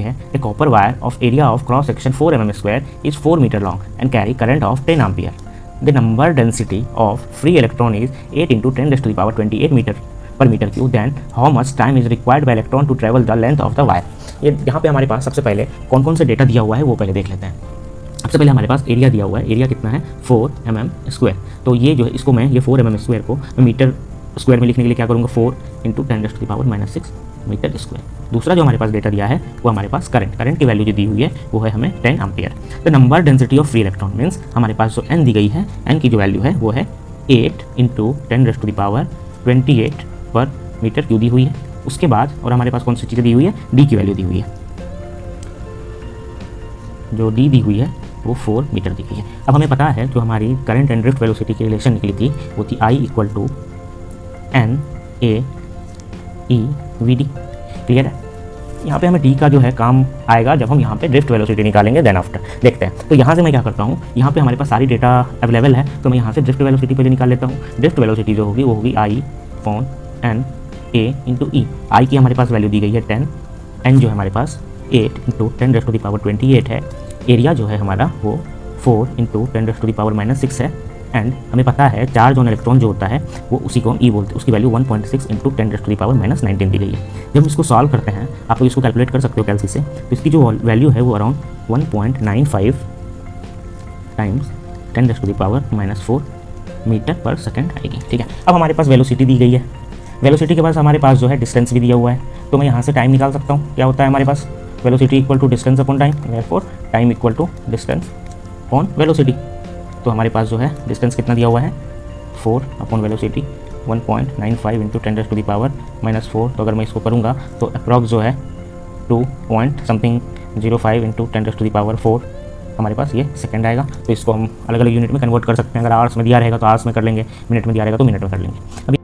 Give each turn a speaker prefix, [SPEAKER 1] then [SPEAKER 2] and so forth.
[SPEAKER 1] है a copper wire of area of cross section 4 mm square is 4 metre long and carry current of 10 ampere. The number density of free electron is 8 × 10⁻28 metre per metre cube. Then how much time is required by electron to travel the length of the wire. ये यहाँ पे हमारे पास सबसे पहले कौन कौन से data दिया हुआ है वो पहले देख लेते हैं. सबसे पहले हमारे पास एरिया दिया हुआ है. एरिया कितना है 4 mm स्क्वायर. तो ये जो है इसको मैं ये 4 mm स्क्वायर को मीटर स्क्वायर में लिखने के लिए क्या करूँगा 4 × 10⁻⁻6 मीटर स्क्वायर. दूसरा जो हमारे पास डेटा दिया है वो हमारे पास करंट की वैल्यू जो दी हुई है वो है हमें 10 ampere. The number density of free electron means हमारे पास जो n दी गई है n की जो वैल्यू है वो है 8 × 10⁻28 पर मीटर क्यू दी हुई है. उसके बाद और हमारे पास कौन सी चीज़ें दी हुई है d की वैल्यू दी हुई है. जो d दी हुई है वो 4 मीटर दी गई है. अब हमें पता है जो हमारी करंट एंड ड्रिफ्ट वेलोसिटी की रिलेशन निकली थी वो थी I = NA/EVD. क्लियर है. यहाँ पे हमें d का जो है काम आएगा जब हम यहाँ पे ड्रिफ्ट वेलोसिटी निकालेंगे. देन आफ्टर देखते हैं. तो यहाँ से मैं क्या करता हूँ, यहाँ पे हमारे पास सारी डेटा अवेलेबल है तो मैं यहाँ से ड्रिफ्ट वेलोसिटी पहले निकाल लेता हूँ. ड्रिफ्ट वेलोसिटी जो होगी वो होगी I/NA/E. I की हमारे पास वैल्यू दी गई है 10, n जो है हमारे पास 8 × 10⁻28 है. एरिया जो है हमारा वो 4 × 10⁻6 है. एंड हमें पता है चार्ज ऑन इलेक्ट्रॉन जो होता है वो उसी को E बोलते हैं. उसकी वैल्यू 1.6 × 10⁻19 दी गई है. जब हम इसको सॉल्व करते हैं आप लोग इसको कैलकुलेट कर सकते हो कैलसी से. तो इसकी जो वैल्यू है वो अराउंड 1.95 × 10⁻⁻4 मीटर पर सेकेंड आएगी. ठीक है. अब हमारे पास वेलोसिटी दी गई है. वेलोसिटी के पास हमारे पास जो है डिस्टेंस भी दिया हुआ है. तो मैं यहाँ से टाइम निकाल सकता हूँ. क्या होता है हमारे पास velocity = distance upon time. Therefore time = distance upon velocity. तो हमारे पास जो है डिस्टेंस कितना दिया हुआ है 4 अपॉन वेलोसिटी 1.95 × 10⁻⁻4. तो अगर मैं इसको करूँगा तो अप्रॉक्स जो है 2.05 × 10⁻4 हमारे पास ये सेकंड आएगा. तो इसको हम अलग अलग यूनिट में कन्वर्ट कर सकते हैं. अगर आवर्स में दिया रहेगा तो आवर्स में कर लेंगे, मिनट में दिया रहेगा तो मिनट में कर लेंगे. अभी